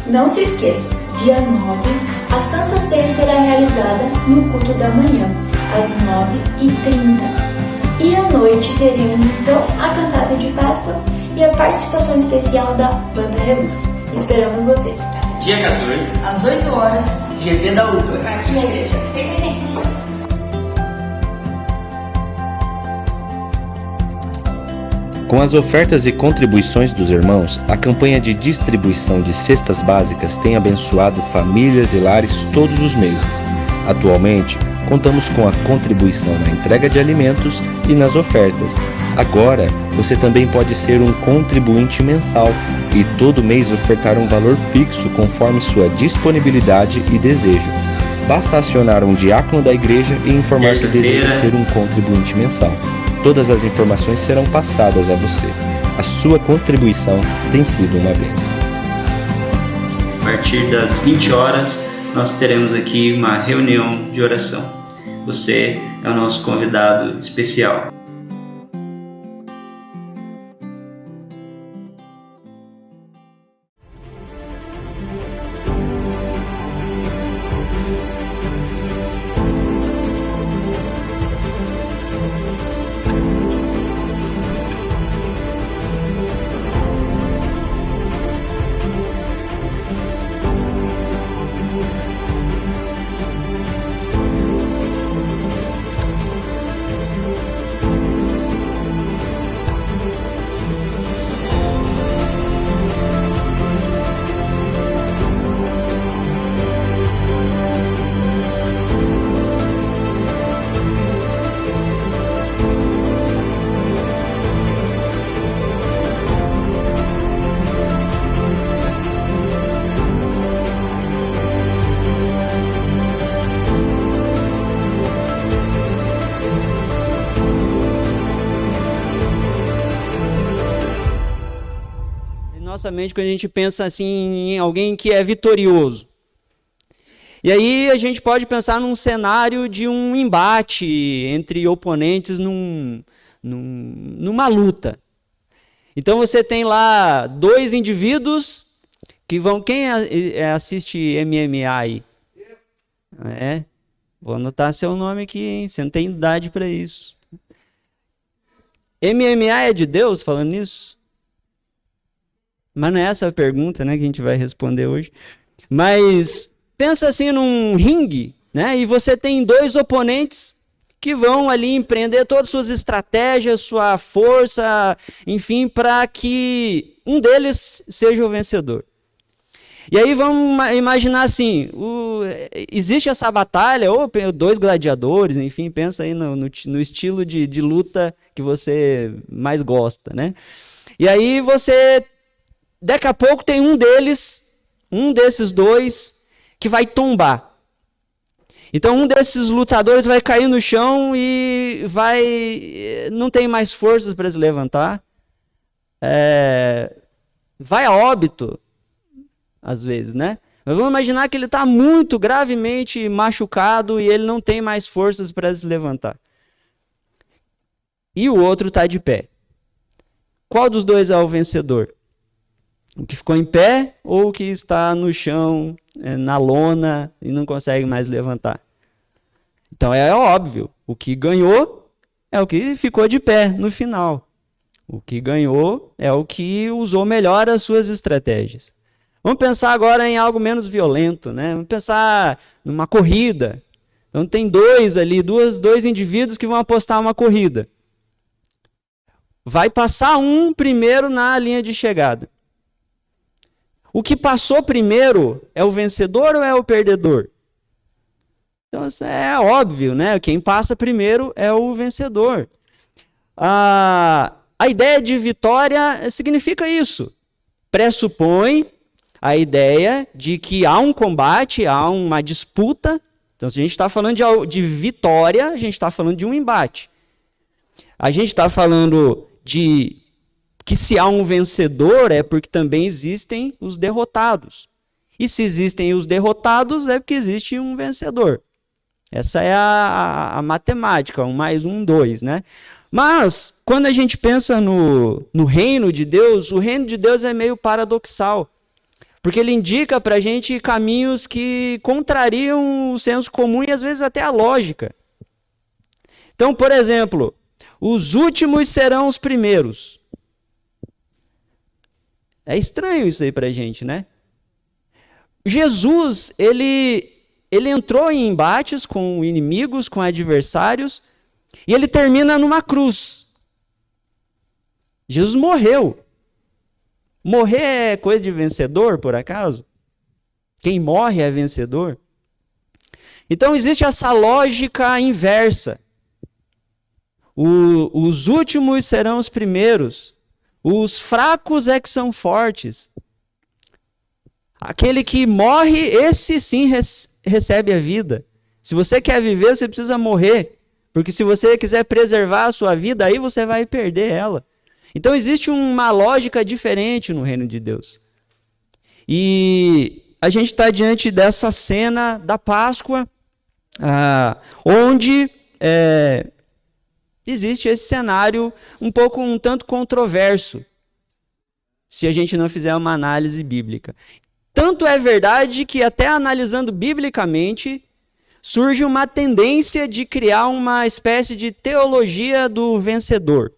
Não se esqueça, dia 9, a Santa Ceia será realizada no culto da manhã, às 9h30. E à noite teremos então a cantata de Páscoa e a participação especial da Banda Reluz. Esperamos vocês. Dia 14, às 8 horas, GP da UPA. Aqui na igreja. Gente. Com as ofertas e contribuições dos irmãos, a campanha de distribuição de cestas básicas tem abençoado famílias e lares todos os meses. Atualmente, contamos com a contribuição na entrega de alimentos e nas ofertas. Agora, você também pode ser um contribuinte mensal e todo mês ofertar um valor fixo conforme sua disponibilidade e desejo. Basta acionar um diácono da igreja e informar que deseja ser um contribuinte mensal. Todas as informações serão passadas a você. A sua contribuição tem sido uma bênção. A partir das 20 horas, nós teremos aqui uma reunião de oração. Você é o nosso convidado especial. Nossa mente, quando a gente pensa assim em alguém que é vitorioso. E aí a gente pode pensar num cenário de um embate entre oponentes numa luta. Então você tem lá dois indivíduos que vão... Quem assiste MMA aí? É, vou anotar seu nome aqui, hein? Você não tem idade para isso. MMA é de Deus, falando nisso? Mas não é essa a pergunta, né, que a gente vai responder hoje. Mas pensa assim num ringue, né? E você tem dois oponentes que vão ali empreender todas as suas estratégias, sua força, enfim, para que um deles seja o vencedor. E aí vamos imaginar assim, existe essa batalha, ou dois gladiadores, enfim, pensa aí no estilo de luta que você mais gosta, né? E aí você... Daqui a pouco tem um desses dois, que vai tombar. Então um desses lutadores vai cair no chão e não tem mais forças para se levantar. Vai a óbito, às vezes, né? Mas vamos imaginar que ele está muito gravemente machucado e ele não tem mais forças para se levantar. E o outro está de pé. Qual dos dois é o vencedor? O que ficou em pé ou o que está no chão, na lona e não consegue mais levantar? Então é óbvio, o que ganhou é o que ficou de pé no final. O que ganhou é o que usou melhor as suas estratégias. Vamos pensar agora em algo menos violento, né? Vamos pensar numa corrida. Então tem dois indivíduos que vão apostar uma corrida. Vai passar um primeiro na linha de chegada. O que passou primeiro é o vencedor ou é o perdedor? Então, isso é óbvio, né? Quem passa primeiro é o vencedor. A ideia de vitória significa isso. Pressupõe a ideia de que há um combate, há uma disputa. Então, se a gente está falando de vitória, a gente está falando de um embate. A gente está falando de que se há um vencedor é porque também existem os derrotados. E se existem os derrotados é porque existe um vencedor. Essa é a matemática, 1 mais 1, 2, né? Mas, quando a gente pensa no reino de Deus, o reino de Deus é meio paradoxal. Porque ele indica para a gente caminhos que contrariam o senso comum e às vezes até a lógica. Então, por exemplo, os últimos serão os primeiros. É estranho isso aí para a gente, né? Jesus, ele entrou em embates com inimigos, com adversários, e ele termina numa cruz. Jesus morreu. Morrer é coisa de vencedor, por acaso? Quem morre é vencedor? Então existe essa lógica inversa. Os últimos serão os primeiros. Os fracos é que são fortes. Aquele que morre, esse sim recebe a vida. Se você quer viver, você precisa morrer. Porque se você quiser preservar a sua vida, aí você vai perder ela. Então existe uma lógica diferente no reino de Deus. E a gente está diante dessa cena da Páscoa, onde existe esse cenário um tanto controverso, se a gente não fizer uma análise bíblica. Tanto é verdade que até analisando biblicamente, surge uma tendência de criar uma espécie de teologia do vencedor.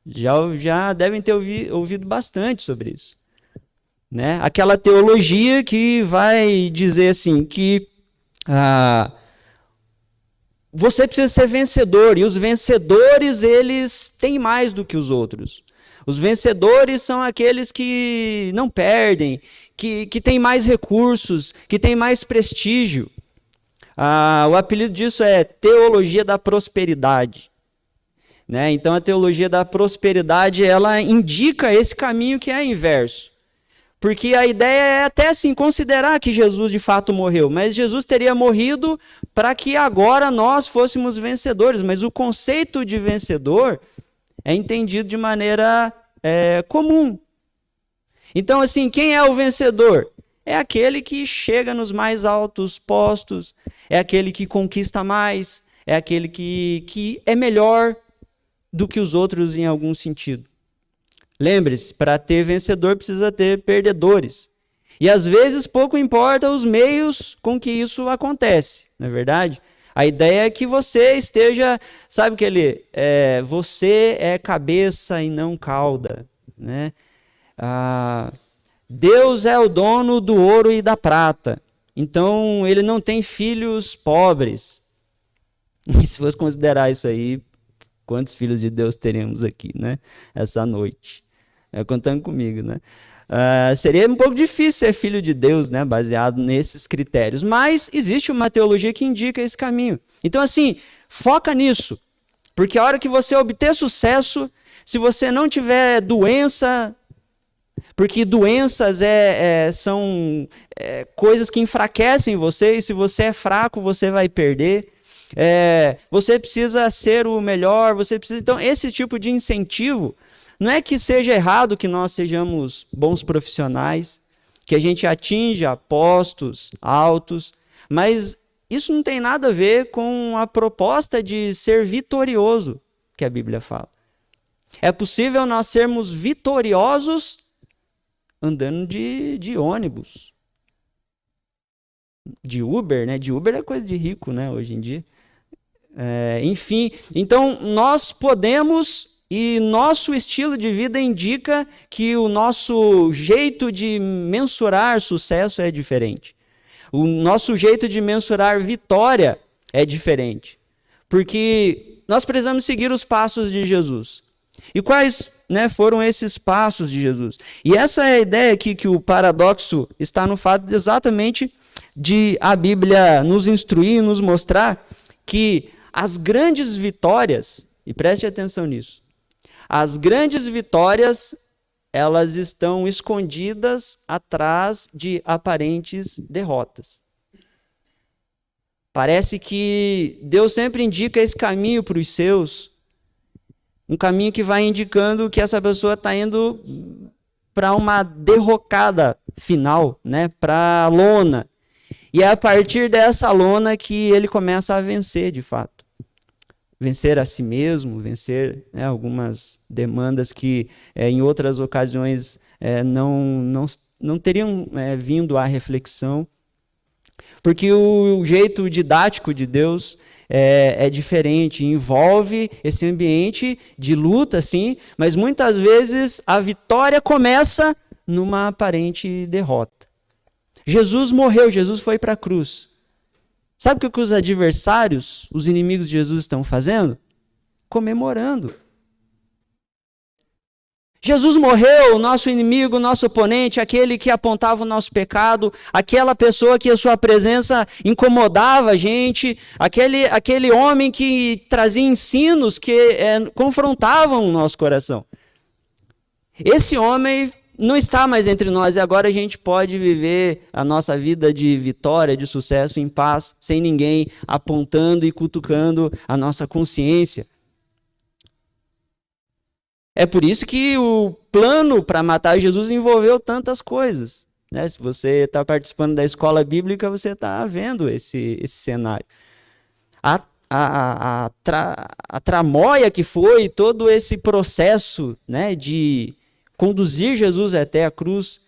Já devem ter ouvido bastante sobre isso. Né? Aquela teologia que vai dizer assim, que você precisa ser vencedor, e os vencedores, eles têm mais do que os outros. Os vencedores são aqueles que não perdem, que têm mais recursos, que têm mais prestígio. O apelido disso é teologia da prosperidade. Né? Então a teologia da prosperidade, ela indica esse caminho que é inverso. Porque a ideia é até assim, considerar que Jesus de fato morreu, mas Jesus teria morrido para que agora nós fôssemos vencedores, mas o conceito de vencedor é entendido de maneira comum. Então assim, quem é o vencedor? É aquele que chega nos mais altos postos, é aquele que conquista mais, é aquele que é melhor do que os outros em algum sentido. Lembre-se, para ter vencedor precisa ter perdedores. E às vezes pouco importa os meios com que isso acontece, não é verdade? A ideia é que você esteja, sabe você é cabeça e não cauda, né? Deus é o dono do ouro e da prata, então ele não tem filhos pobres. E se fosse considerar isso aí, quantos filhos de Deus teremos aqui, né? Essa noite. Contando comigo, né? Seria um pouco difícil ser filho de Deus, né? Baseado nesses critérios. Mas existe uma teologia que indica esse caminho. Então, assim, foca nisso. Porque a hora que você obter sucesso, se você não tiver doença, porque doenças são coisas que enfraquecem você, e se você é fraco, você vai perder. Você precisa ser o melhor, Então, esse tipo de incentivo, não é que seja errado que nós sejamos bons profissionais, que a gente atinja postos altos, mas isso não tem nada a ver com a proposta de ser vitorioso que a Bíblia fala. É possível nós sermos vitoriosos andando de ônibus, de Uber, né? De Uber é coisa de rico, né? Hoje em dia. Enfim, então nós podemos, e nosso estilo de vida indica que o nosso jeito de mensurar sucesso é diferente. O nosso jeito de mensurar vitória é diferente. Porque nós precisamos seguir os passos de Jesus. E quais, né, foram esses passos de Jesus? E essa é a ideia aqui, que o paradoxo está no fato exatamente de a Bíblia nos instruir, nos mostrar que as grandes vitórias, e preste atenção nisso, as grandes vitórias, elas estão escondidas atrás de aparentes derrotas. Parece que Deus sempre indica esse caminho para os seus, um caminho que vai indicando que essa pessoa está indo para uma derrocada final, né? Para a lona. E é a partir dessa lona que ele começa a vencer, de fato. Vencer a si mesmo, vencer, né, algumas demandas que em outras ocasiões não não teriam vindo à reflexão, porque o jeito didático de Deus é diferente, envolve esse ambiente de luta, sim, mas muitas vezes a vitória começa numa aparente derrota. Jesus morreu, Jesus foi para a cruz. Sabe o que os adversários, os inimigos de Jesus estão fazendo? Comemorando. Jesus morreu, o nosso inimigo, o nosso oponente, aquele que apontava o nosso pecado, aquela pessoa que a sua presença incomodava a gente, aquele homem que trazia ensinos que confrontavam o nosso coração. Esse homem não está mais entre nós e agora a gente pode viver a nossa vida de vitória, de sucesso, em paz, sem ninguém apontando e cutucando a nossa consciência. É por isso que o plano para matar Jesus envolveu tantas coisas, né? Se você está participando da escola bíblica, você está vendo esse cenário. A tramóia que foi todo esse processo, né, de conduzir Jesus até a cruz,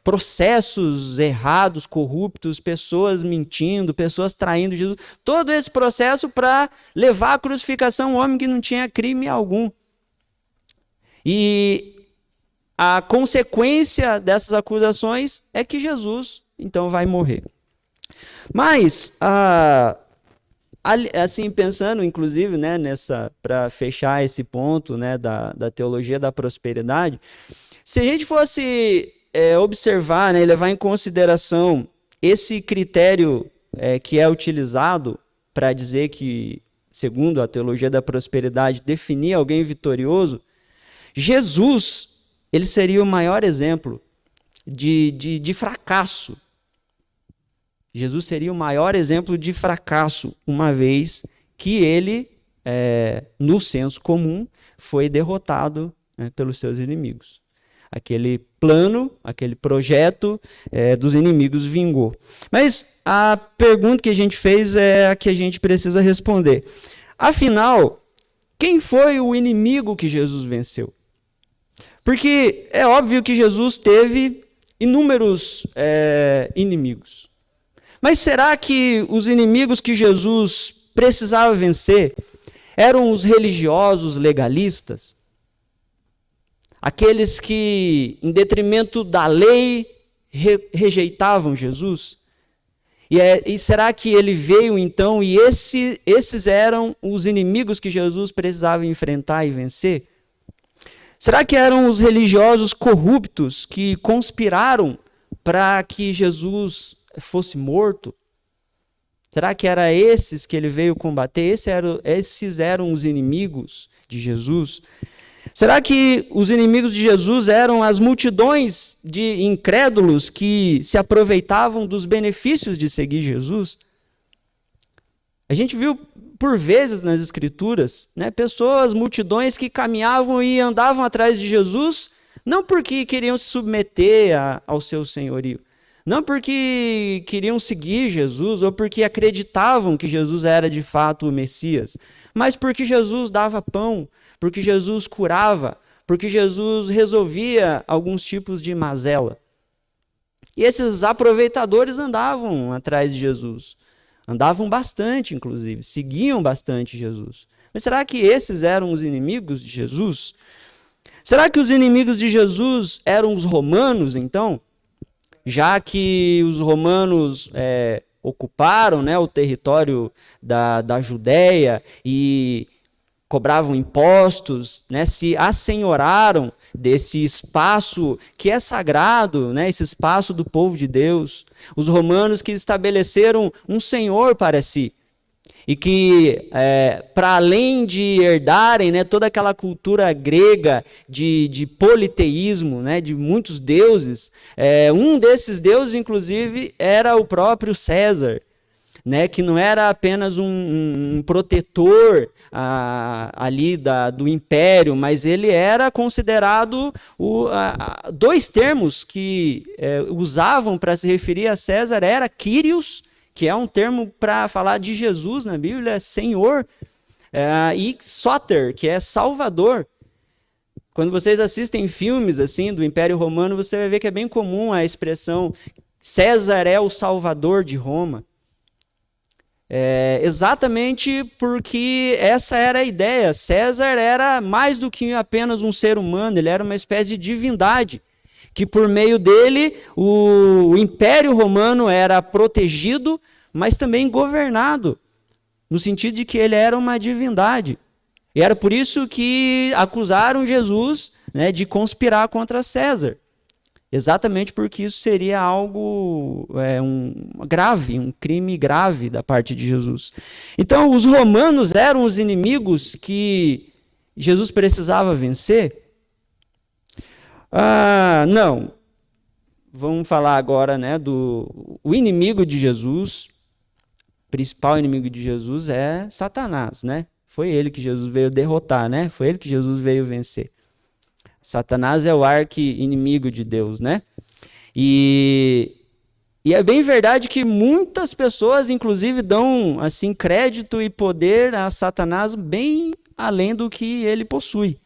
processos errados, corruptos, pessoas mentindo, pessoas traindo Jesus, todo esse processo para levar à crucificação um homem que não tinha crime algum. E a consequência dessas acusações é que Jesus, então, vai morrer. Mas, assim, pensando, inclusive, né, para fechar esse ponto, né, da teologia da prosperidade, se a gente fosse observar, né, levar em consideração esse critério que é utilizado para dizer que, segundo a teologia da prosperidade, definir alguém vitorioso, Jesus, ele seria o maior exemplo de fracasso. Jesus seria o maior exemplo de fracasso, uma vez que ele, no senso comum, foi derrotado, né, pelos seus inimigos. Aquele plano, aquele projeto dos inimigos vingou. Mas a pergunta que a gente fez é a que a gente precisa responder. Afinal, quem foi o inimigo que Jesus venceu? Porque é óbvio que Jesus teve inúmeros inimigos. Mas será que os inimigos que Jesus precisava vencer eram os religiosos legalistas? Aqueles que, em detrimento da lei, rejeitavam Jesus? E será que ele veio então e esses eram os inimigos que Jesus precisava enfrentar e vencer? Será que eram os religiosos corruptos que conspiraram para que Jesus fosse morto? Será que era esses que ele veio combater? Esses eram os inimigos de Jesus? Será que os inimigos de Jesus eram as multidões de incrédulos que se aproveitavam dos benefícios de seguir Jesus? A gente viu por vezes nas Escrituras, né, pessoas, multidões que caminhavam e andavam atrás de Jesus, não porque queriam se submeter ao seu senhorio, não porque queriam seguir Jesus ou porque acreditavam que Jesus era de fato o Messias, mas porque Jesus dava pão, porque Jesus curava, porque Jesus resolvia alguns tipos de mazela. E esses aproveitadores andavam atrás de Jesus. Andavam bastante, inclusive, seguiam bastante Jesus. Mas será que esses eram os inimigos de Jesus? Será que os inimigos de Jesus eram os romanos, então? Já que os romanos ocuparam, né, o território da Judéia e cobravam impostos, né, se assenhoraram desse espaço que é sagrado, né, esse espaço do povo de Deus. Os romanos que estabeleceram um senhor para si e que, para além de herdarem, né, toda aquela cultura grega de politeísmo, né, de muitos deuses, um desses deuses, inclusive, era o próprio César, né, que não era apenas um protetor ali do império, mas ele era considerado dois termos que usavam para se referir a César, era Kyrios, que é um termo para falar de Jesus na Bíblia, Senhor, e Soter, que é Salvador. Quando vocês assistem filmes assim do Império Romano, você vai ver que é bem comum a expressão César é o salvador de Roma. Exatamente porque essa era a ideia. César era mais do que apenas um ser humano, ele era uma espécie de divindade, que por meio dele o Império Romano era protegido, mas também governado, no sentido de que ele era uma divindade. E era por isso que acusaram Jesus, né, de conspirar contra César. Exatamente porque isso seria algo grave, um crime grave da parte de Jesus. Então, os romanos eram os inimigos que Jesus precisava vencer? Não. Vamos falar agora, né, o inimigo de Jesus. O principal inimigo de Jesus é Satanás, né? Foi ele que Jesus veio derrotar, né? Foi ele que Jesus veio vencer. Satanás é o arqui-inimigo de Deus, né? E é bem verdade que muitas pessoas, inclusive, dão assim crédito e poder a Satanás bem além do que ele possui.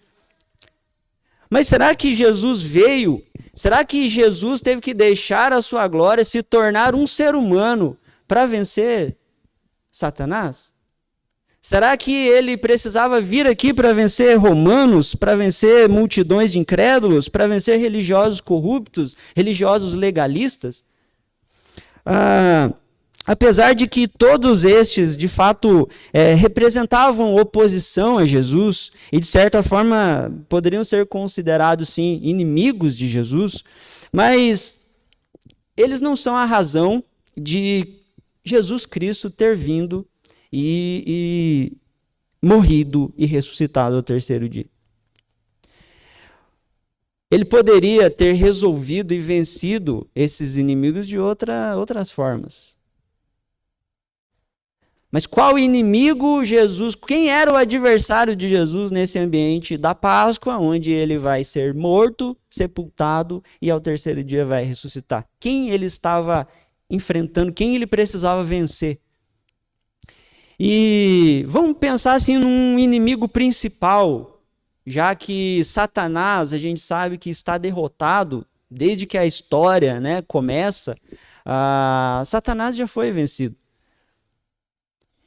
Mas será que Jesus veio? Será que Jesus teve que deixar a sua glória, se tornar um ser humano para vencer Satanás? Será que ele precisava vir aqui para vencer romanos, para vencer multidões de incrédulos, para vencer religiosos corruptos, religiosos legalistas? Apesar de que todos estes, de fato, representavam oposição a Jesus e, de certa forma, poderiam ser considerados, sim, inimigos de Jesus, mas eles não são a razão de Jesus Cristo ter vindo e morrido e ressuscitado ao terceiro dia. Ele poderia ter resolvido e vencido esses inimigos de outras formas. Mas qual inimigo Jesus, quem era o adversário de Jesus nesse ambiente da Páscoa, onde ele vai ser morto, sepultado e ao terceiro dia vai ressuscitar? Quem ele estava enfrentando, quem ele precisava vencer? E vamos pensar assim num inimigo principal, já que Satanás, a gente sabe que está derrotado desde que a história, né, começa. Satanás já foi vencido.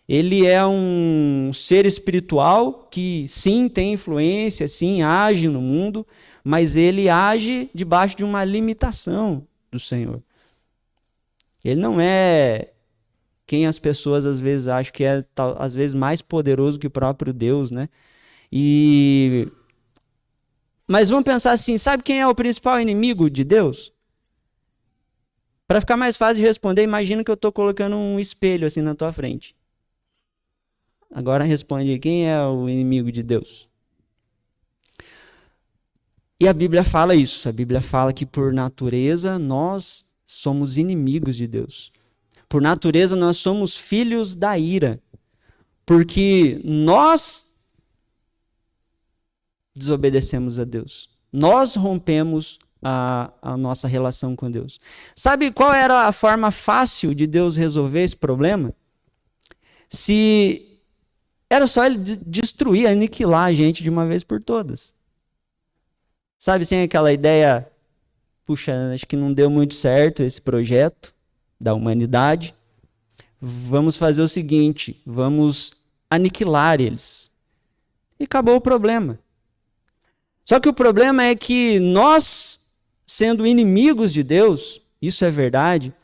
Ele é um ser espiritual que sim tem influência, sim age no mundo, mas ele age debaixo de uma limitação do Senhor. Ele não é quem as pessoas às vezes acham que é às vezes mais poderoso que o próprio Deus, né? Mas vamos pensar assim, sabe quem é o principal inimigo de Deus? Para ficar mais fácil de responder, imagina que eu estou colocando um espelho assim na tua frente. Agora responde, quem é o inimigo de Deus? E a Bíblia fala isso, a Bíblia fala que por natureza nós somos inimigos de Deus. Por natureza, nós somos filhos da ira, porque nós desobedecemos a Deus. Nós rompemos a nossa relação com Deus. Sabe qual era a forma fácil de Deus resolver esse problema? Se era só ele destruir, aniquilar a gente de uma vez por todas. Sabe, sem aquela ideia, puxa, acho que não deu muito certo esse projeto da humanidade, vamos fazer o seguinte, vamos aniquilar eles. E acabou o problema. Só que o problema é que nós, sendo inimigos de Deus, isso é verdade,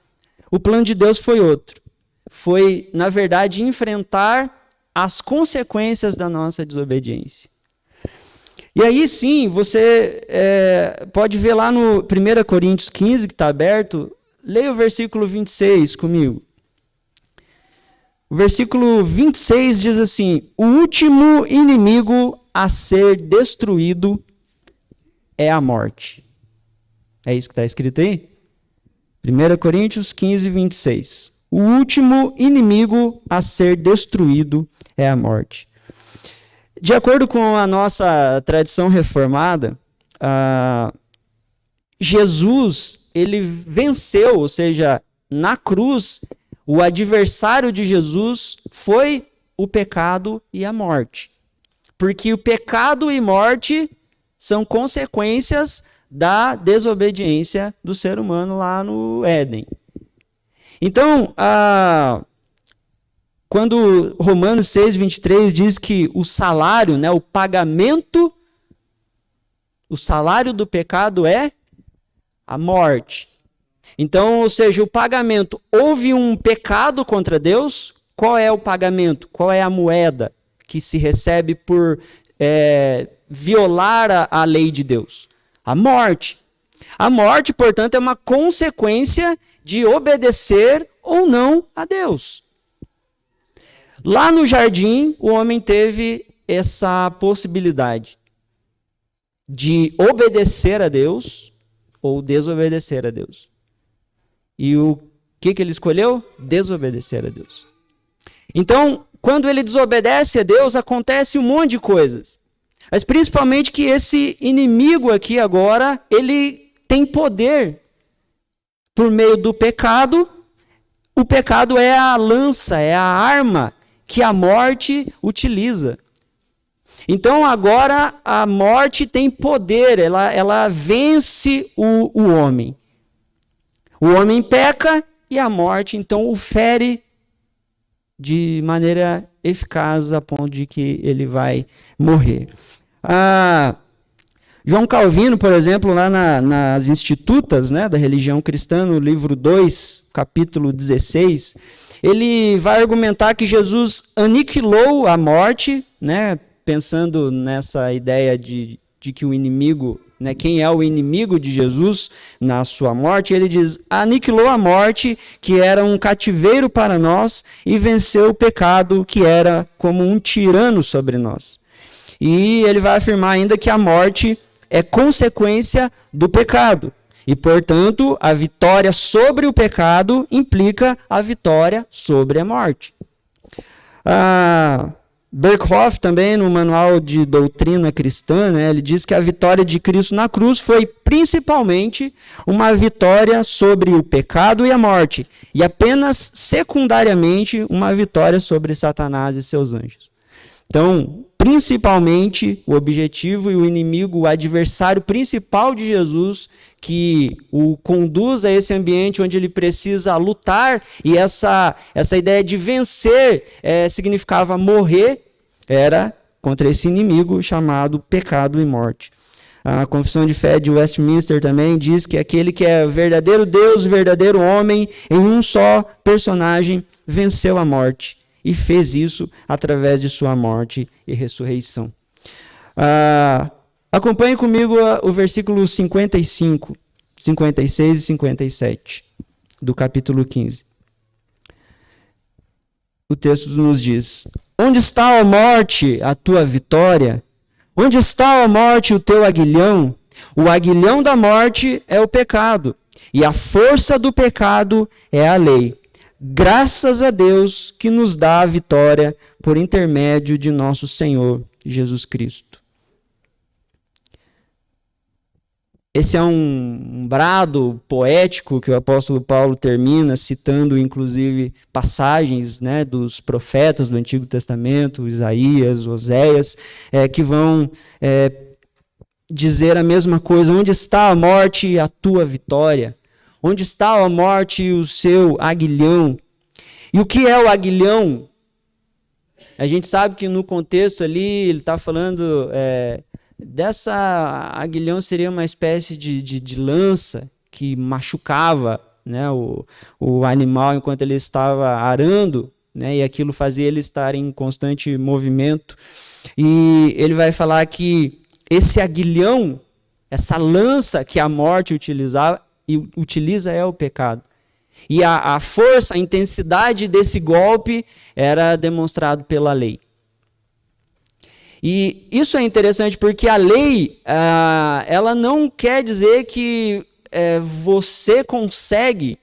o plano de Deus foi outro. Foi, na verdade, enfrentar as consequências da nossa desobediência. E aí sim, você pode ver lá no 1 Coríntios 15, que está aberto, leia o versículo 26 comigo. O versículo 26 diz assim: o último inimigo a ser destruído é a morte. É isso que está escrito aí? 1 Coríntios 15, 26. O último inimigo a ser destruído é a morte. De acordo com a nossa tradição reformada, Jesus, ele venceu, ou seja, na cruz, o adversário de Jesus foi o pecado e a morte. Porque o pecado e morte são consequências da desobediência do ser humano lá no Éden. Então, quando Romanos 6:23 diz que o salário, né, o pagamento, o salário do pecado é a morte. Então, ou seja, o pagamento, houve um pecado contra Deus, qual é o pagamento? Qual é a moeda que se recebe por violar a lei de Deus? A morte. A morte, portanto, é uma consequência de obedecer ou não a Deus. Lá no jardim, o homem teve essa possibilidade de obedecer a Deus ou desobedecer a Deus. E o que ele escolheu? Desobedecer a Deus. Então, quando ele desobedece a Deus, acontece um monte de coisas. Mas principalmente que esse inimigo aqui agora, ele tem poder por meio do pecado. O pecado é a lança, é a arma que a morte utiliza. Então agora a morte tem poder, ela vence o homem. O homem peca e a morte então o fere de maneira eficaz a ponto de que ele vai morrer. João Calvino, por exemplo, lá nas Institutas, né, da religião cristã, no livro 2, capítulo 16, ele vai argumentar que Jesus aniquilou a morte, né, pensando nessa ideia de que o inimigo, né, quem é o inimigo de Jesus na sua morte, ele diz, aniquilou a morte, que era um cativeiro para nós, e venceu o pecado, que era como um tirano sobre nós. E ele vai afirmar ainda que a morte é consequência do pecado. E, portanto, a vitória sobre o pecado implica a vitória sobre a morte. Berkhoff também, no Manual de Doutrina Cristã, né, ele diz que a vitória de Cristo na cruz foi principalmente uma vitória sobre o pecado e a morte, e apenas secundariamente uma vitória sobre Satanás e seus anjos. Então, principalmente, o objetivo e o inimigo, o adversário principal de Jesus, que o conduz a esse ambiente onde ele precisa lutar, e essa ideia de vencer significava morrer, era contra esse inimigo chamado pecado e morte. A Confissão de Fé de Westminster também diz que aquele que é verdadeiro Deus, verdadeiro homem, em um só personagem, venceu a morte. E fez isso através de sua morte e ressurreição. Acompanhe comigo o versículo 55, 56 e 57 do capítulo 15. O texto nos diz: onde está, ó morte, a tua vitória? Onde está, ó morte, o teu aguilhão? O aguilhão da morte é o pecado, e a força do pecado é a lei. Graças a Deus que nos dá a vitória por intermédio de nosso Senhor Jesus Cristo. Esse é um brado poético que o apóstolo Paulo termina, citando inclusive passagens, né, dos profetas do Antigo Testamento, Isaías, Oséias, que vão dizer a mesma coisa. Onde está a morte, a tua vitória? Onde está, ó morte, o seu aguilhão? E o que é o aguilhão? A gente sabe que no contexto ali, ele está falando, dessa aguilhão seria uma espécie de lança que machucava, né, o animal enquanto ele estava arando, né, e aquilo fazia ele estar em constante movimento. E ele vai falar que esse aguilhão, essa lança que a morte utiliza é o pecado. E a força, a intensidade desse golpe era demonstrado pela lei. E isso é interessante porque a lei, ela não quer dizer que você consegue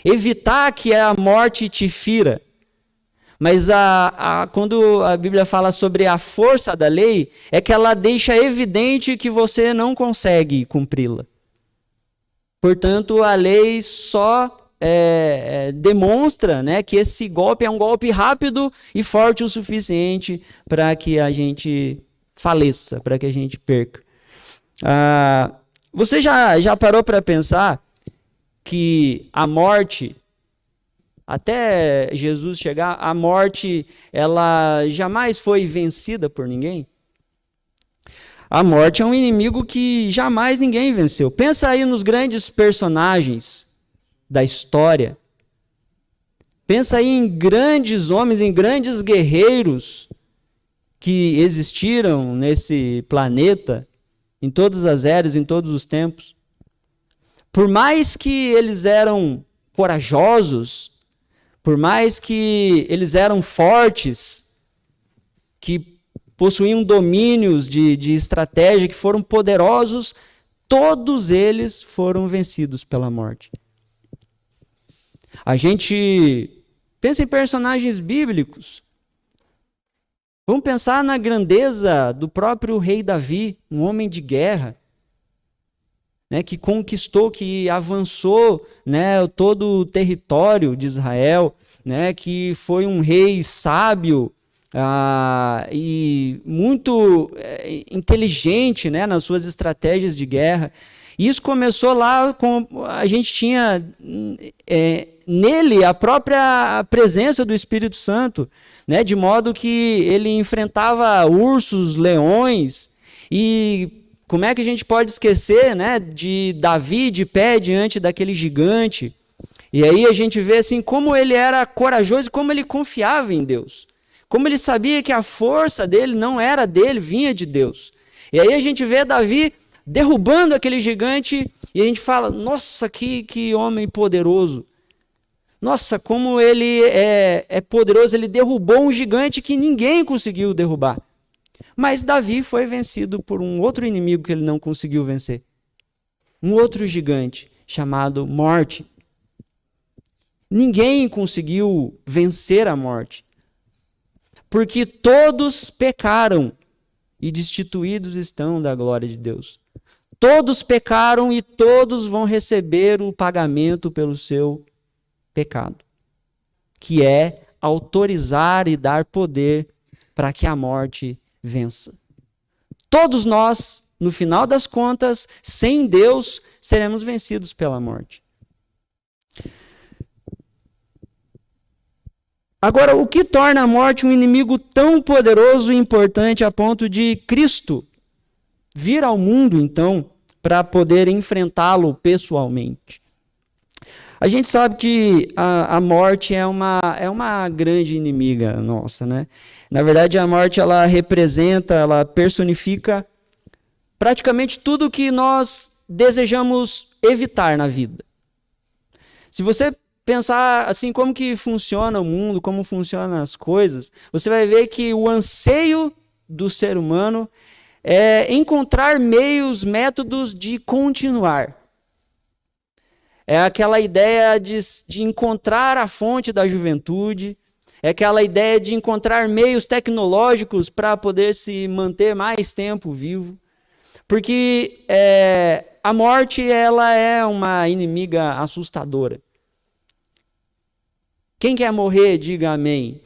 evitar que a morte te fira. Mas quando a Bíblia fala sobre a força da lei, é que ela deixa evidente que você não consegue cumpri-la. Portanto, a lei só demonstra, né, que esse golpe é um golpe rápido e forte o suficiente para que a gente faleça, para que a gente perca. Você já parou para pensar que a morte, até Jesus chegar, a morte, ela jamais foi vencida por ninguém? A morte é um inimigo que jamais ninguém venceu. Pensa aí nos grandes personagens da história. Pensa aí em grandes homens, em grandes guerreiros que existiram nesse planeta, em todas as eras, em todos os tempos. Por mais que eles eram corajosos, por mais que eles eram fortes, que possuíam domínios de estratégia, que foram poderosos, todos eles foram vencidos pela morte. A gente pensa em personagens bíblicos. Vamos pensar na grandeza do próprio rei Davi, um homem de guerra, né, que conquistou, que avançou, né, todo o território de Israel, né, que foi um rei sábio e muito inteligente, né, nas suas estratégias de guerra. Isso começou lá com a gente tinha nele a própria presença do Espírito Santo, né, de modo que ele enfrentava ursos, leões. E como é que a gente pode esquecer, né, de Davi de pé diante daquele gigante? E aí a gente vê assim como ele era corajoso e como ele confiava em Deus. Como ele sabia que a força dele não era dele, vinha de Deus. E aí a gente vê Davi derrubando aquele gigante e a gente fala, nossa, que homem poderoso. Nossa, como ele é poderoso, ele derrubou um gigante que ninguém conseguiu derrubar. Mas Davi foi vencido por um outro inimigo que ele não conseguiu vencer. Um outro gigante chamado morte. Ninguém conseguiu vencer a morte. Porque todos pecaram e destituídos estão da glória de Deus. Todos pecaram e todos vão receber o pagamento pelo seu pecado, que é autorizar e dar poder para que a morte vença. Todos nós, no final das contas, sem Deus, seremos vencidos pela morte. Agora, o que torna a morte um inimigo tão poderoso e importante a ponto de Cristo vir ao mundo, então, para poder enfrentá-lo pessoalmente? A gente sabe que a morte é uma grande inimiga nossa, né? Na verdade, a morte, ela representa, ela personifica praticamente tudo que nós desejamos evitar na vida. Se você pensar assim como que funciona o mundo, como funcionam as coisas, você vai ver que o anseio do ser humano é encontrar meios, métodos de continuar. É aquela ideia de encontrar a fonte da juventude, é aquela ideia de encontrar meios tecnológicos para poder se manter mais tempo vivo. Porque a morte, ela é uma inimiga assustadora. Quem quer morrer, diga amém.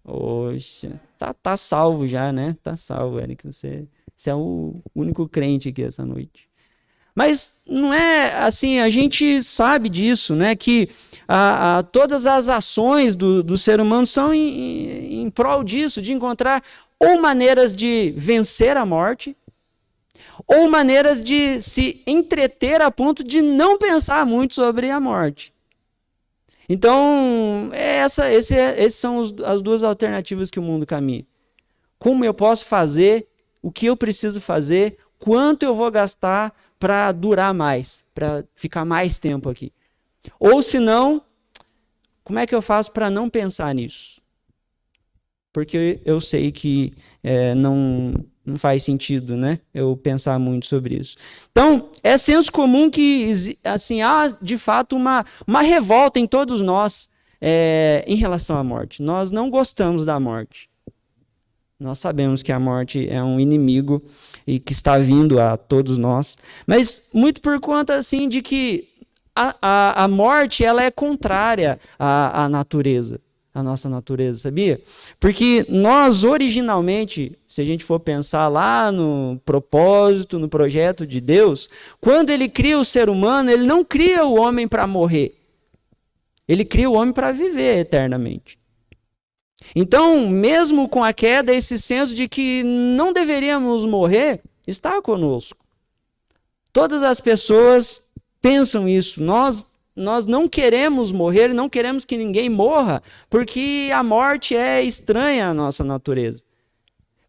Oxa, tá salvo já, né? Tá salvo, Eric. Você é o único crente aqui essa noite. Mas não é assim, a gente sabe disso, né? Que todas as ações do ser humano são em prol disso, de encontrar ou maneiras de vencer a morte, ou maneiras de se entreter a ponto de não pensar muito sobre a morte. Então, essas são as duas alternativas que o mundo caminha. Como eu posso fazer, o que eu preciso fazer, quanto eu vou gastar para durar mais, para ficar mais tempo aqui. Ou se não, como é que eu faço para não pensar nisso? Porque eu sei que não faz sentido, né? Eu pensar muito sobre isso. Então, é senso comum que assim, há de fato uma revolta em todos nós em relação à morte. Nós não gostamos da morte. Nós sabemos que a morte é um inimigo e que está vindo a todos nós. Mas muito por conta assim, de que a morte ela é contrária à natureza. a nossa natureza, sabia? Porque nós originalmente, se a gente for pensar lá no propósito, no projeto de Deus, quando ele cria o ser humano, ele não cria o homem para morrer. Ele cria o homem para viver eternamente. Então, mesmo com a queda, esse senso de que não deveríamos morrer está conosco. Todas as pessoas pensam isso. Nós não queremos morrer, não queremos que ninguém morra, porque a morte é estranha à nossa natureza.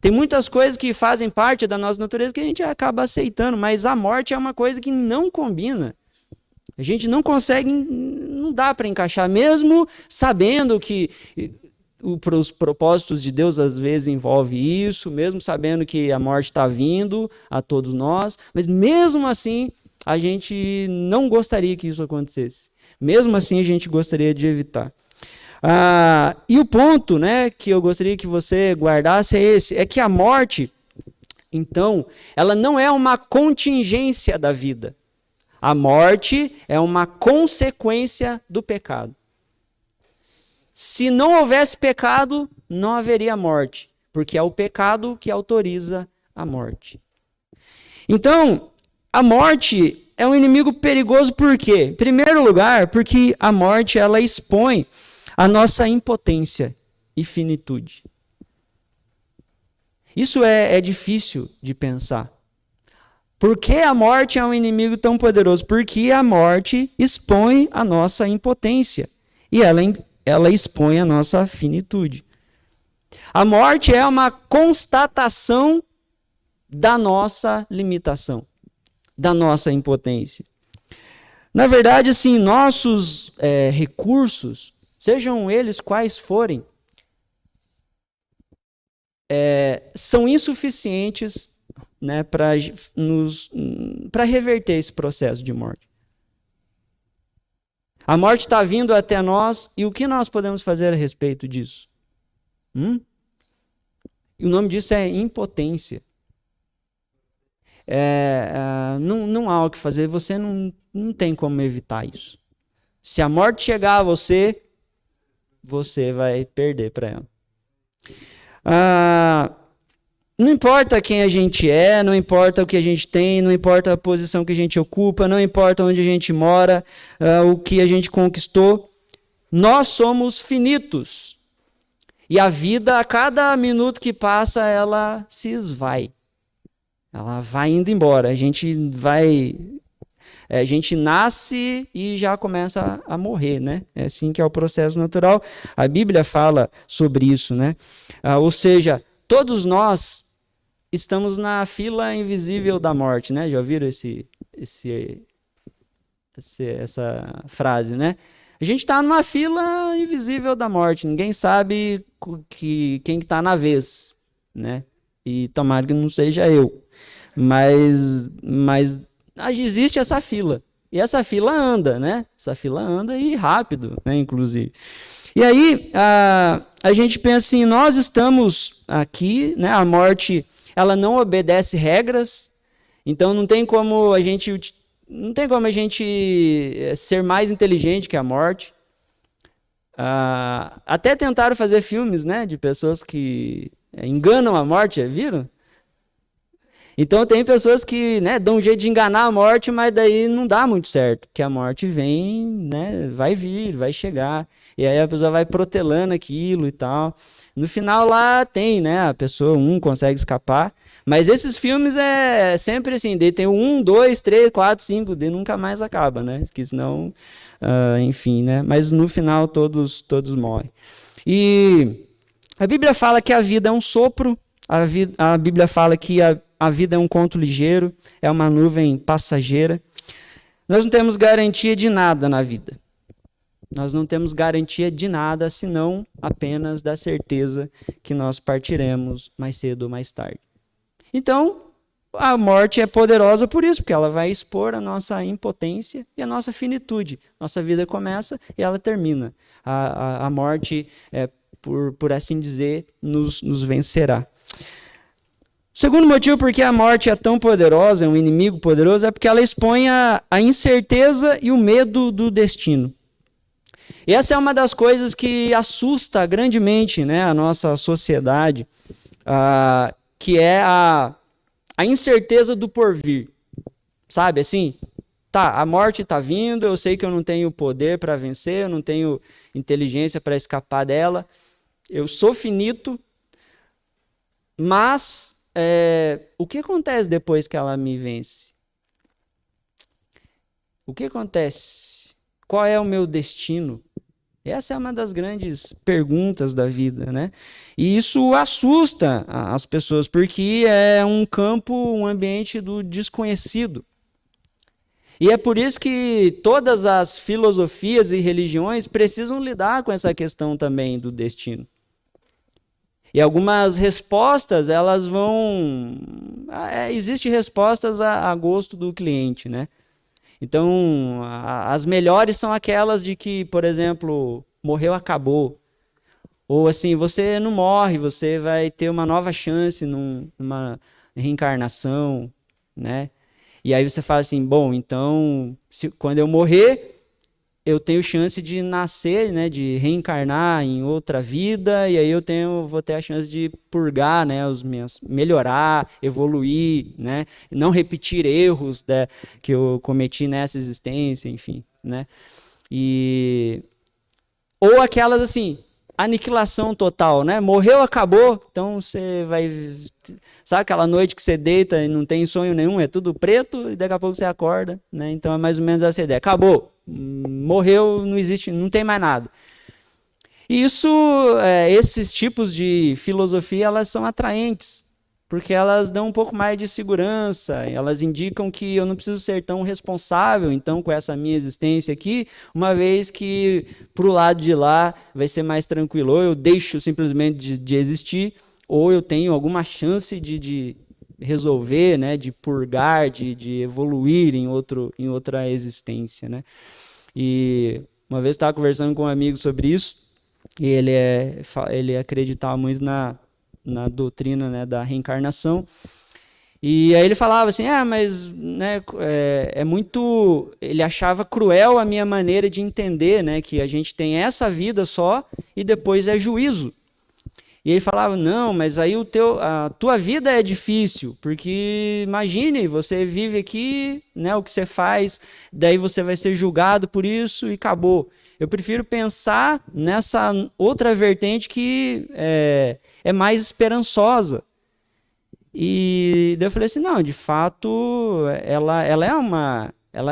Tem muitas coisas que fazem parte da nossa natureza que a gente acaba aceitando, mas a morte é uma coisa que não combina. A gente não consegue, não dá para encaixar, mesmo sabendo que os propósitos de Deus às vezes envolve isso, mesmo sabendo que a morte está vindo a todos nós, mas mesmo assim a gente não gostaria que isso acontecesse. Mesmo assim, a gente gostaria de evitar. E o ponto, né, que eu gostaria que você guardasse é esse, é que a morte, então, ela não é uma contingência da vida. A morte é uma consequência do pecado. Se não houvesse pecado, não haveria morte, porque é o pecado que autoriza a morte. Então, a morte é um inimigo perigoso por quê? Em primeiro lugar, porque a morte ela expõe a nossa impotência e finitude. Isso é difícil de pensar. Por que a morte é um inimigo tão poderoso? Porque a morte expõe a nossa impotência e ela expõe a nossa finitude. A morte é uma constatação da nossa limitação, da nossa impotência. Na verdade, assim, nossos recursos, sejam eles quais forem, são insuficientes, né, para reverter esse processo de morte. A morte está vindo até nós, e o que nós podemos fazer a respeito disso? E o nome disso é impotência. Não há o que fazer, você não tem como evitar isso. Se a morte chegar a você, você vai perder para ela. Não importa quem a gente é, não importa o que a gente tem, não importa a posição que a gente ocupa, não importa onde a gente mora, o que a gente conquistou, nós somos finitos. E a vida, a cada minuto que passa, ela se esvai. Ela vai indo embora. A gente nasce e já começa a morrer, né? É assim que é o processo natural. A Bíblia fala sobre isso, né? Ou seja, todos nós estamos na fila invisível da morte, né? Já ouviram essa frase, né? A gente está numa fila invisível da morte. Ninguém sabe quem está na vez, né? E tomara que não seja eu. Mas existe essa fila. E essa fila anda, né? Essa fila anda e rápido, né? Inclusive. E aí, a gente pensa assim, nós estamos aqui, né? A morte, ela não obedece regras, então não tem como a gente ser mais inteligente que a morte. Até tentaram fazer filmes, né? De pessoas que enganam a morte, viram? Então tem pessoas que, né, dão um jeito de enganar a morte, mas daí não dá muito certo, porque a morte vem, né, vai vir, vai chegar, e aí a pessoa vai protelando aquilo e tal. No final lá tem, né, a pessoa, consegue escapar, mas esses filmes é sempre assim, daí tem 1, 2, 3, 4, 5, daí nunca mais acaba, né, porque senão, enfim, né, mas no final todos morrem. E a Bíblia fala que a vida é um sopro, a Bíblia fala que a vida é um conto ligeiro, é uma nuvem passageira. Nós não temos garantia de nada na vida. Nós não temos garantia de nada, senão apenas da certeza que nós partiremos mais cedo ou mais tarde. Então, a morte é poderosa por isso, porque ela vai expor a nossa impotência e a nossa finitude. Nossa vida começa e ela termina. A morte, por assim dizer, nos vencerá. O segundo motivo por que a morte é tão poderosa, é um inimigo poderoso, é porque ela expõe a incerteza e o medo do destino. E essa é uma das coisas que assusta grandemente, né, a nossa sociedade, que é a incerteza do porvir. Sabe, assim, tá, a morte está vindo, eu sei que eu não tenho poder para vencer, eu não tenho inteligência para escapar dela, eu sou finito, mas o que acontece depois que ela me vence? O que acontece? Qual é o meu destino? Essa é uma das grandes perguntas da vida, né? E isso assusta as pessoas, porque é um campo, um ambiente do desconhecido. E é por isso que todas as filosofias e religiões precisam lidar com essa questão também do destino. E algumas respostas, elas vão... Existem respostas a gosto do cliente, né? Então, as melhores são aquelas de que, por exemplo, morreu, acabou. Ou assim, você não morre, você vai ter uma nova chance numa reencarnação, né? E aí você fala assim, bom, então, quando eu morrer, eu tenho chance de nascer, né, de reencarnar em outra vida, e aí vou ter a chance de purgar, né, melhorar, evoluir, né, não repetir erros que eu cometi nessa existência, enfim, né. Ou aquelas assim, aniquilação total, né? Morreu, acabou, então você vai... Sabe aquela noite que você deita e não tem sonho nenhum, é tudo preto, e daqui a pouco você acorda, né? Então é mais ou menos essa ideia. Acabou, morreu, não existe, não tem mais nada. E esses tipos de filosofia, elas são atraentes, porque elas dão um pouco mais de segurança, elas indicam que eu não preciso ser tão responsável, então, com essa minha existência aqui, uma vez que pro lado de lá vai ser mais tranquilo, ou eu deixo simplesmente de existir, ou eu tenho alguma chance de resolver, né, de purgar, de evoluir em outra existência, né? E uma vez eu estava conversando com um amigo sobre isso, e ele acreditava muito na doutrina, né, da reencarnação. E aí ele falava assim, mas né, ele achava cruel a minha maneira de entender, né, que a gente tem essa vida só e depois é juízo. E ele falava, não, mas aí a tua vida é difícil, porque imagine, você vive aqui, né, o que você faz, daí você vai ser julgado por isso e acabou. Eu prefiro pensar nessa outra vertente que é mais esperançosa. E daí eu falei assim, não, de fato, ela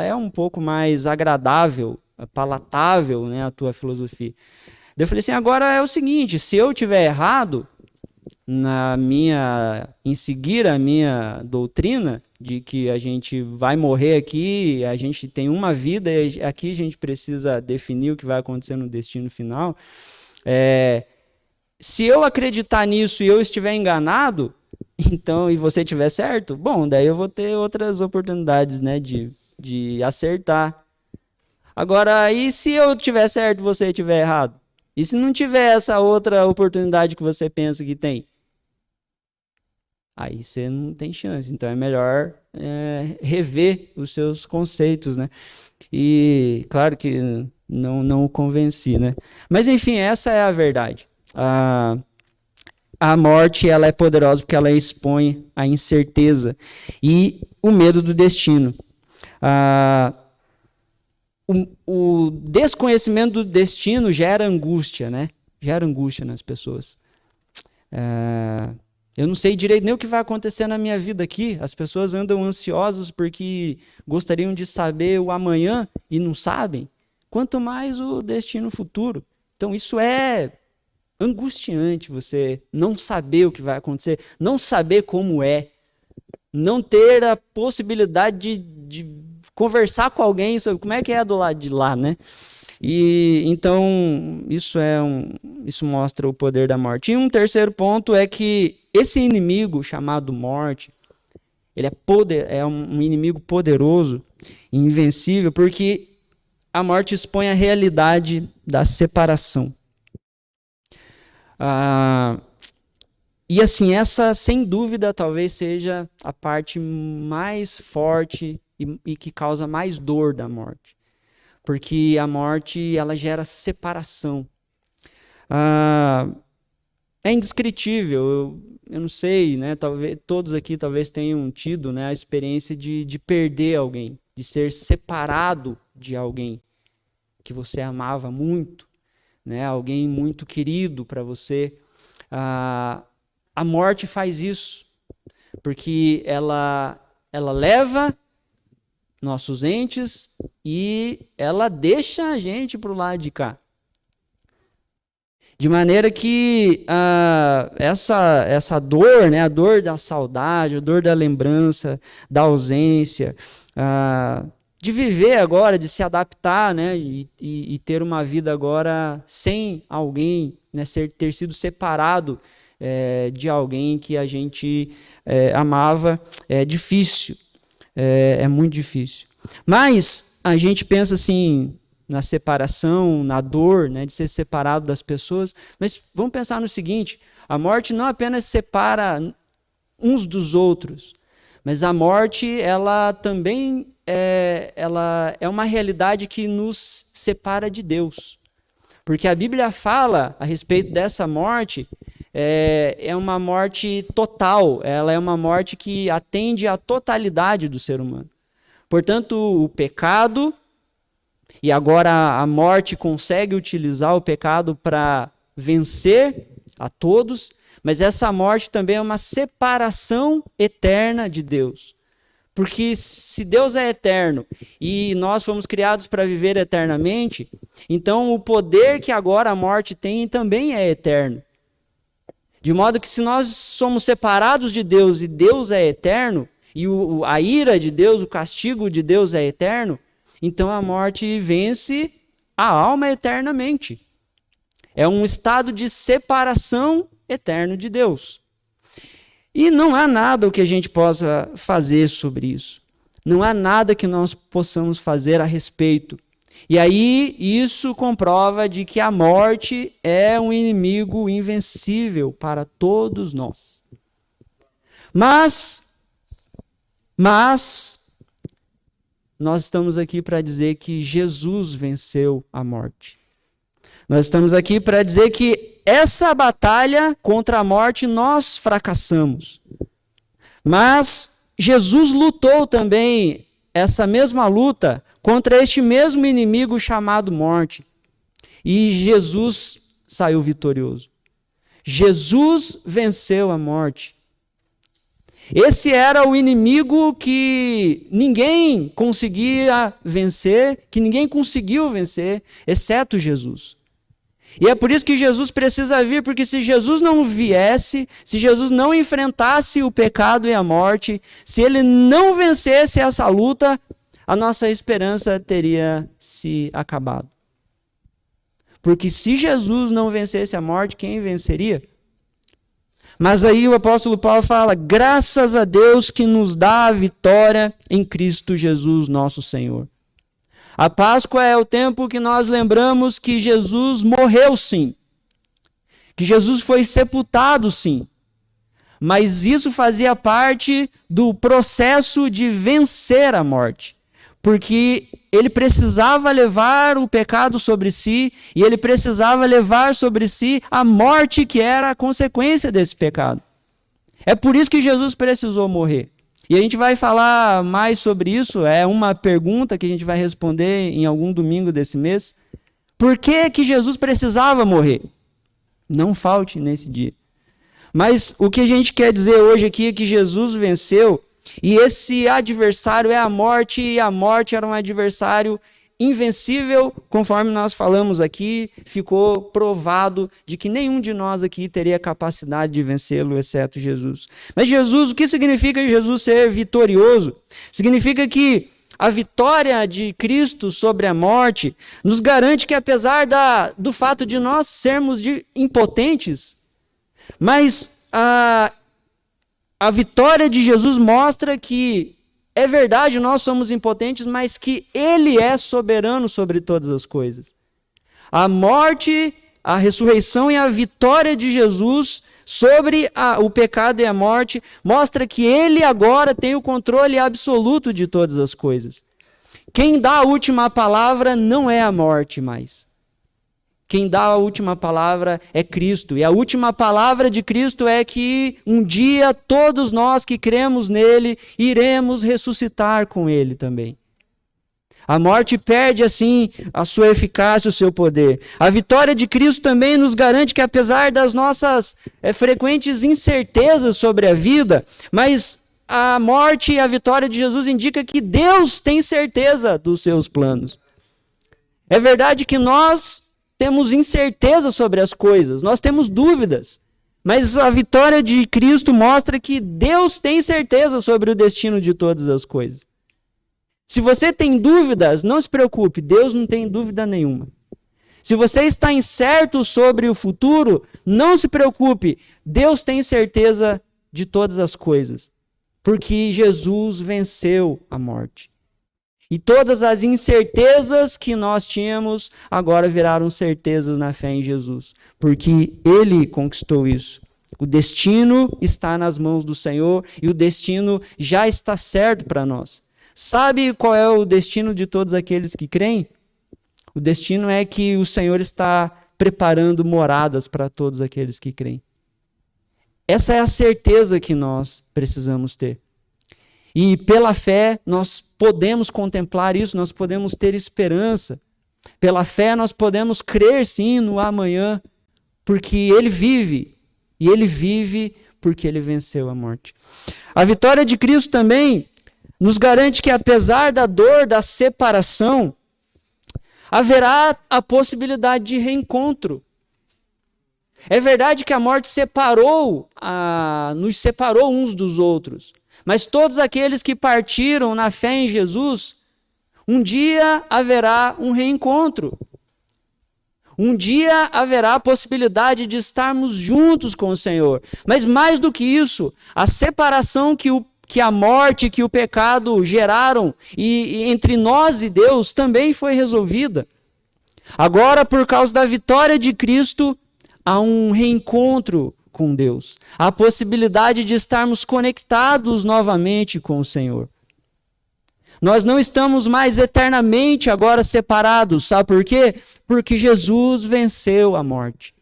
é um pouco mais agradável, palatável, né, a tua filosofia. Daí eu falei assim, agora é o seguinte, se eu tiver errado em seguir a minha doutrina de que a gente vai morrer aqui, a gente tem uma vida e aqui a gente precisa definir o que vai acontecer no destino final, se eu acreditar nisso e eu estiver enganado, então, e você estiver certo, bom, daí eu vou ter outras oportunidades, né, de acertar. Agora, e se eu estiver certo e você estiver errado? E se não tiver essa outra oportunidade que você pensa que tem? Aí você não tem chance. Então é melhor rever os seus conceitos, né? E claro que não o convenci, né? Mas enfim, essa é a verdade. A morte, ela é poderosa porque ela expõe a incerteza e o medo do destino. O desconhecimento do destino gera angústia, né? Gera angústia nas pessoas. Eu não sei direito nem o que vai acontecer na minha vida aqui. As pessoas andam ansiosas porque gostariam de saber o amanhã e não sabem. Quanto mais o destino futuro. Então isso é angustiante, você não saber o que vai acontecer, não saber como é, não ter a possibilidade de conversar com alguém sobre como é que é do lado de lá, né? E então isso mostra o poder da morte. E um terceiro ponto é que esse inimigo chamado morte, ele é um inimigo poderoso, invencível, porque a morte expõe a realidade da separação. E assim, essa sem dúvida talvez seja a parte mais forte e que causa mais dor da morte. porque a morte ela gera separação. É indescritível, eu não sei, né? Talvez todos aqui talvez tenham tido, né, a experiência de perder alguém, de ser separado de alguém que você amava muito, né? Alguém muito querido para você. A morte faz isso, porque ela leva nossos entes e ela deixa a gente para o lado de cá. De maneira que essa dor, né, a dor da saudade, a dor da lembrança, da ausência, de viver agora, de se adaptar, né, e ter uma vida agora sem alguém, né, ter sido separado de alguém que a gente amava, é difícil, é muito difícil. Mas a gente pensa assim, na separação, na dor, né, de ser separado das pessoas, mas vamos pensar no seguinte: a morte não apenas separa uns dos outros, mas a morte ela também ela é uma realidade que nos separa de Deus, porque a Bíblia fala a respeito dessa morte, é uma morte total, ela é uma morte que atende à totalidade do ser humano. Portanto, o pecado, e agora a morte consegue utilizar o pecado para vencer a todos, mas essa morte também é uma separação eterna de Deus. Porque se Deus é eterno e nós fomos criados para viver eternamente, então o poder que agora a morte tem também é eterno. De modo que se nós somos separados de Deus e Deus é eterno, e a ira de Deus, o castigo de Deus é eterno, então a morte vence a alma eternamente. É um estado de separação eterno de Deus. E não há nada o que a gente possa fazer sobre isso. Não há nada que nós possamos fazer a respeito. E aí isso comprova de que a morte é um inimigo invencível para todos nós. Mas nós estamos aqui para dizer que Jesus venceu a morte. Nós estamos aqui para dizer que essa batalha contra a morte nós fracassamos. Mas Jesus lutou também essa mesma luta contra este mesmo inimigo chamado morte. E Jesus saiu vitorioso. Jesus venceu a morte. Esse era o inimigo que ninguém conseguia vencer, que ninguém conseguiu vencer, exceto Jesus. E é por isso que Jesus precisa vir, porque se Jesus não viesse, se Jesus não enfrentasse o pecado e a morte, se ele não vencesse essa luta, a nossa esperança teria se acabado. Porque se Jesus não vencesse a morte, quem venceria? Mas aí o apóstolo Paulo fala: graças a Deus que nos dá a vitória em Cristo Jesus, nosso Senhor. A Páscoa é o tempo que nós lembramos que Jesus morreu, sim. Que Jesus foi sepultado, sim. Mas isso fazia parte do processo de vencer a morte. Porque ele precisava levar o pecado sobre si e ele precisava levar sobre si a morte que era a consequência desse pecado. É por isso que Jesus precisou morrer. E a gente vai falar mais sobre isso, é uma pergunta que a gente vai responder em algum domingo desse mês. Por que que Jesus precisava morrer? Não falte nesse dia. Mas o que a gente quer dizer hoje aqui é que Jesus venceu, e esse adversário é a morte, e a morte era um adversário invencível, conforme nós falamos aqui, ficou provado de que nenhum de nós aqui teria capacidade de vencê-lo, exceto Jesus. Mas Jesus, o que significa Jesus ser vitorioso? Significa que a vitória de Cristo sobre a morte nos garante que, apesar do fato de nós sermos impotentes, mas a vitória de Jesus mostra que é verdade, nós somos impotentes, mas que Ele é soberano sobre todas as coisas. A morte, a ressurreição e a vitória de Jesus sobre o pecado e a morte mostra que Ele agora tem o controle absoluto de todas as coisas. Quem dá a última palavra não é a morte mais. Quem dá a última palavra é Cristo. E a última palavra de Cristo é que um dia todos nós que cremos nele iremos ressuscitar com ele também. A morte perde, assim, a sua eficácia, o seu poder. A vitória de Cristo também nos garante que, apesar das nossas frequentes incertezas sobre a vida, mas a morte e a vitória de Jesus indica que Deus tem certeza dos seus planos. É verdade que nós temos incerteza sobre as coisas, nós temos dúvidas, mas a vitória de Cristo mostra que Deus tem certeza sobre o destino de todas as coisas. Se você tem dúvidas, não se preocupe, Deus não tem dúvida nenhuma. Se você está incerto sobre o futuro, não se preocupe, Deus tem certeza de todas as coisas, porque Jesus venceu a morte. E todas as incertezas que nós tínhamos agora viraram certezas na fé em Jesus, porque Ele conquistou isso. O destino está nas mãos do Senhor e o destino já está certo para nós. Sabe qual é o destino de todos aqueles que creem? O destino é que o Senhor está preparando moradas para todos aqueles que creem. Essa é a certeza que nós precisamos ter. E pela fé nós podemos contemplar isso, nós podemos ter esperança. Pela fé nós podemos crer sim no amanhã, porque Ele vive. E Ele vive porque Ele venceu a morte. A vitória de Cristo também nos garante que, apesar da dor da separação, haverá a possibilidade de reencontro. É verdade que a morte nos separou uns dos outros, mas todos aqueles que partiram na fé em Jesus, um dia haverá um reencontro. Um dia haverá a possibilidade de estarmos juntos com o Senhor. Mas mais do que isso, a separação que a morte, que o pecado geraram e entre nós e Deus também foi resolvida. Agora, por causa da vitória de Cristo, há um reencontro com Deus. Há a possibilidade de estarmos conectados novamente com o Senhor. Nós não estamos mais eternamente agora separados. Sabe por quê? Porque Jesus venceu a morte.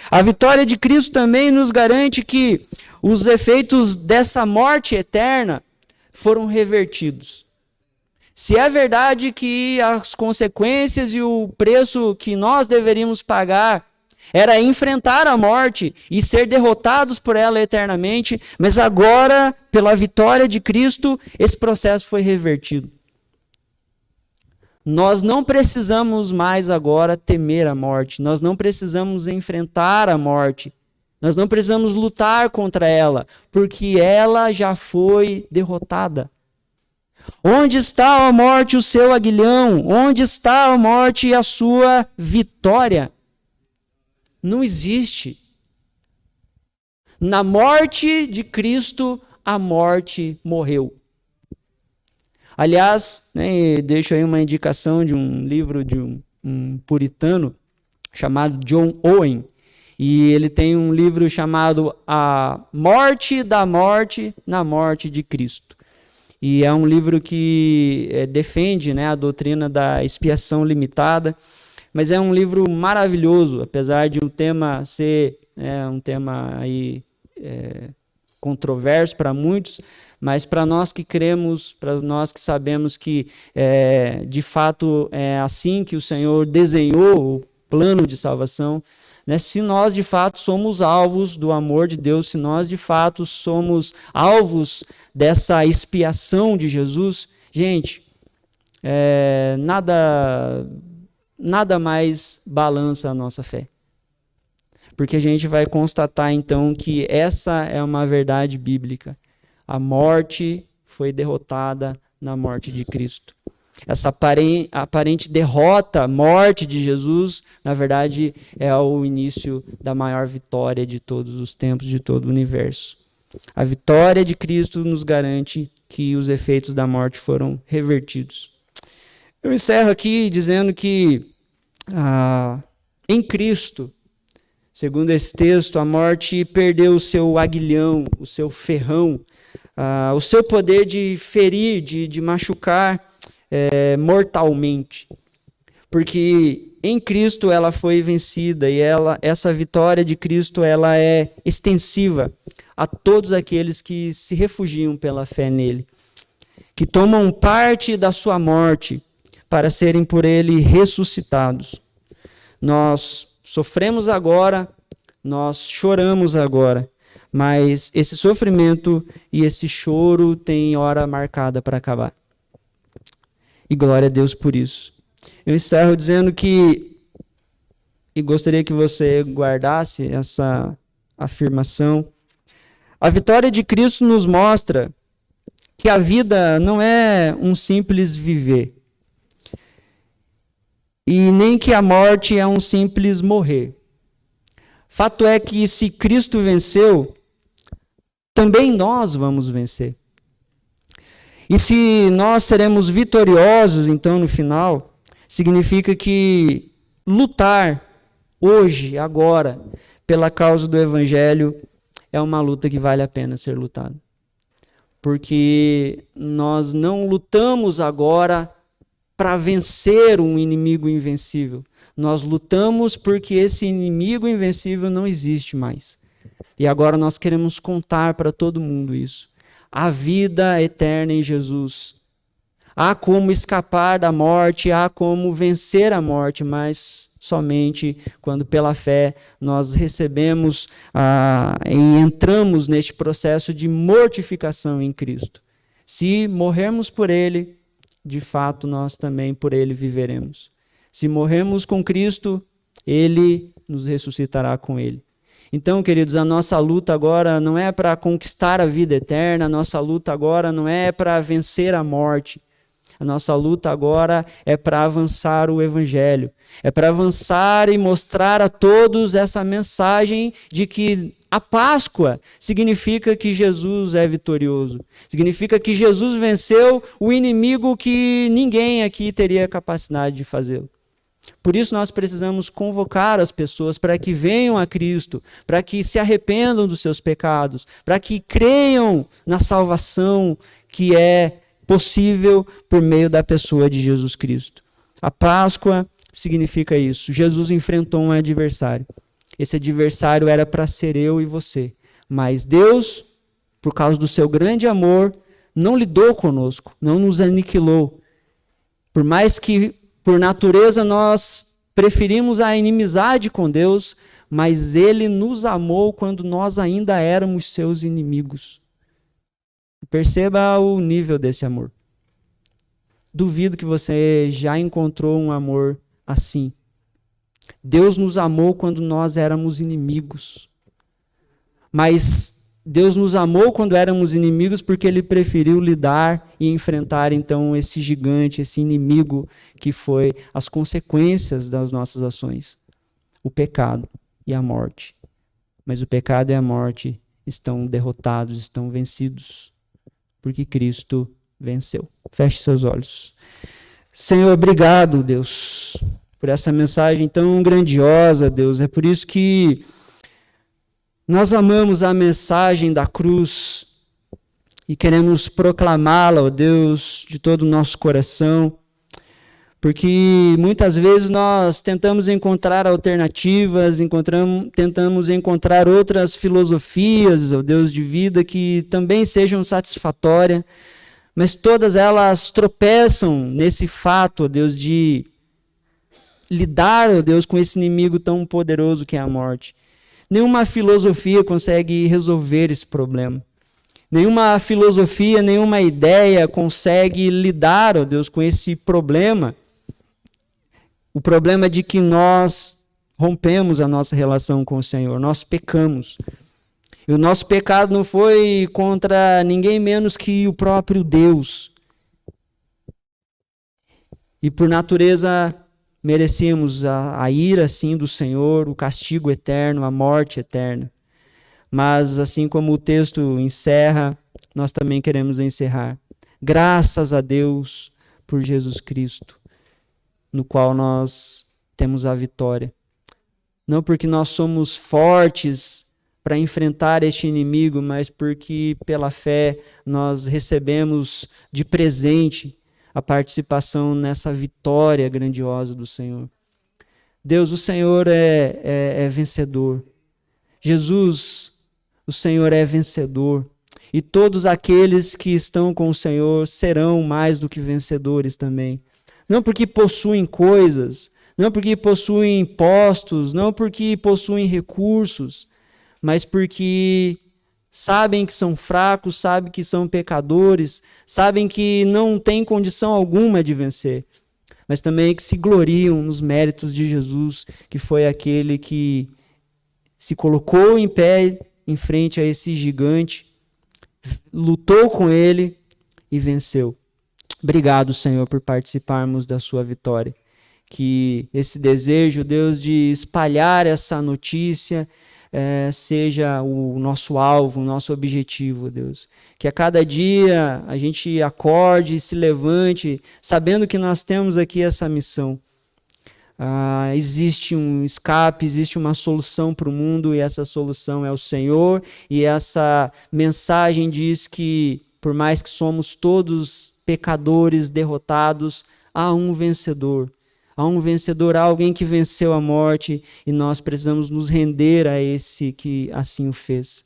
A vitória de Cristo também nos garante que os efeitos dessa morte eterna foram revertidos. Se é verdade que as consequências e o preço que nós deveríamos pagar era enfrentar a morte e ser derrotados por ela eternamente, mas agora, pela vitória de Cristo, esse processo foi revertido. Nós não precisamos mais agora temer a morte, nós não precisamos enfrentar a morte, nós não precisamos lutar contra ela, porque ela já foi derrotada. Onde está a morte o seu aguilhão? Onde está a morte a sua vitória? Não existe. Na morte de Cristo, a morte morreu. Aliás, deixo aí uma indicação de um livro de um puritano chamado John Owen. E ele tem um livro chamado A Morte da Morte na Morte de Cristo. E é um livro que defende a doutrina da expiação limitada. Mas é um livro maravilhoso, apesar de o tema ser um tema aí, controverso para muitos, mas para nós que cremos, para nós que sabemos que de fato é assim que o Senhor desenhou o plano de salvação, se nós de fato somos alvos do amor de Deus, se nós de fato somos alvos dessa expiação de Jesus, gente, nada mais balança a nossa fé. Porque a gente vai constatar então que essa é uma verdade bíblica. A morte foi derrotada na morte de Cristo. Essa aparente derrota, morte de Jesus, na verdade é o início da maior vitória de todos os tempos, de todo o universo. A vitória de Cristo nos garante que os efeitos da morte foram revertidos. Eu encerro aqui dizendo que em Cristo, segundo esse texto, a morte perdeu o seu aguilhão, o seu ferrão, o seu poder de ferir, de machucar, mortalmente. Porque em Cristo ela foi vencida e essa vitória de Cristo ela é extensiva a todos aqueles que se refugiam pela fé nele, que tomam parte da sua morte para serem por ele ressuscitados. Nós sofremos agora, nós choramos agora, mas esse sofrimento e esse choro têm hora marcada para acabar. E glória a Deus por isso. Eu encerro dizendo que, e gostaria que você guardasse essa afirmação, a vitória de Cristo nos mostra que a vida não é um simples viver, e nem que a morte é um simples morrer. Fato é que se Cristo venceu, também nós vamos vencer. E se nós seremos vitoriosos, então, no final, significa que lutar hoje, agora, pela causa do Evangelho, é uma luta que vale a pena ser lutada. Porque nós não lutamos agora para vencer um inimigo invencível. Nós lutamos porque esse inimigo invencível não existe mais. E agora nós queremos contar para todo mundo isso. A vida eterna em Jesus. Há como escapar da morte, há como vencer a morte, mas somente quando pela fé nós recebemos e entramos neste processo de mortificação em Cristo. Se morrermos por Ele, de fato nós também por Ele viveremos. Se morrermos com Cristo, Ele nos ressuscitará com Ele. Então, queridos, a nossa luta agora não é para conquistar a vida eterna, a nossa luta agora não é para vencer a morte. A nossa luta agora é para avançar o Evangelho. É para avançar e mostrar a todos essa mensagem de que a Páscoa significa que Jesus é vitorioso. Significa que Jesus venceu o inimigo que ninguém aqui teria capacidade de fazê-lo. Por isso nós precisamos convocar as pessoas para que venham a Cristo, para que se arrependam dos seus pecados, para que creiam na salvação que é possível por meio da pessoa de Jesus Cristo. A Páscoa significa isso. Jesus enfrentou um adversário. Esse adversário era para ser eu e você. Mas Deus, por causa do seu grande amor, não lidou conosco, não nos aniquilou. Por mais que, por natureza, nós preferimos a inimizade com Deus, mas Ele nos amou quando nós ainda éramos seus inimigos. Perceba o nível desse amor. Duvido que você já encontrou um amor assim. Deus nos amou quando nós éramos inimigos. Mas Deus nos amou quando éramos inimigos porque Ele preferiu lidar e enfrentar então esse gigante, esse inimigo que foi as consequências das nossas ações. O pecado e a morte. Mas o pecado e a morte estão derrotados, estão vencidos. Porque Cristo venceu. Feche seus olhos. Senhor, obrigado, Deus, por essa mensagem tão grandiosa, Deus. É por isso que nós amamos a mensagem da cruz e queremos proclamá-la, ó Deus, de todo o nosso coração. Porque muitas vezes nós tentamos encontrar alternativas, tentamos encontrar outras filosofias, ó Deus, de vida que também sejam satisfatórias, mas todas elas tropeçam nesse fato, ó Deus, de lidar, ó Deus, com esse inimigo tão poderoso que é a morte. Nenhuma filosofia consegue resolver esse problema. Nenhuma filosofia, nenhuma ideia consegue lidar, ó Deus, com esse problema. O problema é de que nós rompemos a nossa relação com o Senhor, nós pecamos. E o nosso pecado não foi contra ninguém menos que o próprio Deus. E por natureza merecemos a ira, sim, do Senhor, o castigo eterno, a morte eterna. Mas assim como o texto encerra, nós também queremos encerrar. Graças a Deus por Jesus Cristo, no qual nós temos a vitória. Não porque nós somos fortes para enfrentar este inimigo, mas porque pela fé nós recebemos de presente a participação nessa vitória grandiosa do Senhor. Deus, o Senhor é vencedor. Jesus, o Senhor é vencedor. E todos aqueles que estão com o Senhor serão mais do que vencedores também. Não porque possuem coisas, não porque possuem postos, não porque possuem recursos, mas porque sabem que são fracos, sabem que são pecadores, sabem que não têm condição alguma de vencer, mas também que se gloriam nos méritos de Jesus, que foi aquele que se colocou em pé em frente a esse gigante, lutou com ele e venceu. Obrigado, Senhor, por participarmos da sua vitória. Que esse desejo, Deus, de espalhar essa notícia seja o nosso alvo, o nosso objetivo, Deus. Que a cada dia a gente acorde e se levante, sabendo que nós temos aqui essa missão. Existe um escape, existe uma solução para o mundo, e essa solução é o Senhor, e essa mensagem diz que, por mais que somos todos pecadores derrotados, há um vencedor. Há um vencedor, há alguém que venceu a morte, e nós precisamos nos render a esse que assim o fez.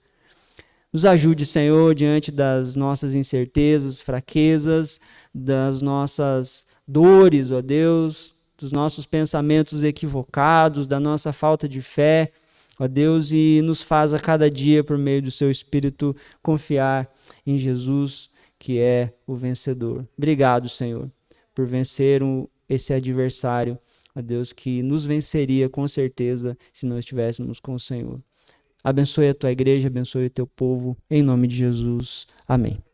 Nos ajude, Senhor, diante das nossas incertezas, fraquezas, das nossas dores, ó Deus, dos nossos pensamentos equivocados, da nossa falta de fé, ó Deus, e nos faz a cada dia, por meio do Seu Espírito, confiar em Jesus, que é o vencedor. Obrigado, Senhor, por vencer esse adversário, ó Deus, que nos venceria com certeza se nós estivéssemos com o Senhor. Abençoe a Tua igreja, abençoe o Teu povo, em nome de Jesus. Amém.